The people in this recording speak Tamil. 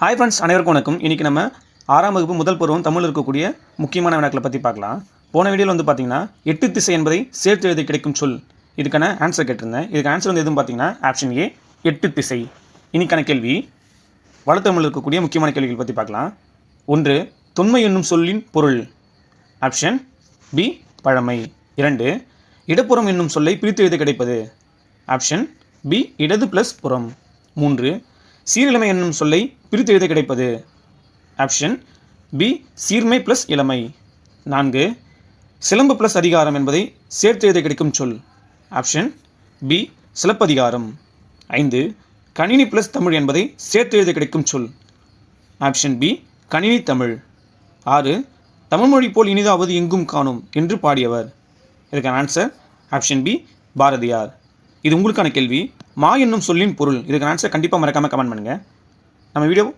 ஹாய் ஃப்ரெண்ட்ஸ், அனைவருக்கும் வணக்கம். இன்றைக்கி நம்ம 6ஆம் வகுப்பு முதல் பருவம் தமிழ் இருக்கக்கூடிய முக்கியமான வினாக்களை பற்றி பார்க்கலாம். போன வீடியோவில் வந்து பார்த்தீங்கன்னா 8 திசை என்பதை சேர்த்து எழுதி கிடைக்கும் சொல், இதுக்கான ஆன்சர் கேட்டிருந்தேன். இதுக்கு ஆன்சர் வந்து எதுவும் பார்த்தீங்கன்னா ஆப்ஷன் ஏ 8 திசை. இன்னைக்கான கேள்வி வளத்தமிழ் இருக்கக்கூடிய முக்கியமான கேள்விகள் பற்றி பார்க்கலாம். 1. தொன்மை என்னும் சொல்லின் பொருள். ஆப்ஷன் பி பழமை. 2. இடப்புறம் என்னும் சொல்லை பிரித்து எழுத கிடைப்பது. ஆப்ஷன் பி இடது ப்ளஸ் புறம். 3. சீரிழமை என்னும் சொல்லை பிரித்து எழுத கிடைப்பது. ஆப்ஷன் பி சீர்மை ப்ளஸ் இளமை. 4. சிலம்பு ப்ளஸ் அதிகாரம் என்பதை சேர்த்து எழுத கிடைக்கும் சொல். ஆப்ஷன் பி சிலப்பதிகாரம். 5. கணினி ப்ளஸ் தமிழ் என்பதை சேர்த்து எழுத கிடைக்கும் சொல். ஆப்ஷன் பி கணினி தமிழ். 6. தமிழ்மொழி போல் இனிதாவது எங்கும் காணும் என்று பாடியவர். இதுக்கான ஆன்சர் ஆப்ஷன் பி பாரதியார். இது உங்களுக்கான கேள்வி. மா என்னும் சொல்லின் பொருள். இதுக்கான ஆன்சர் கண்டிப்பாக மறக்காமல் கமெண்ட் பண்ணுங்கள். நம்ம வீடியோ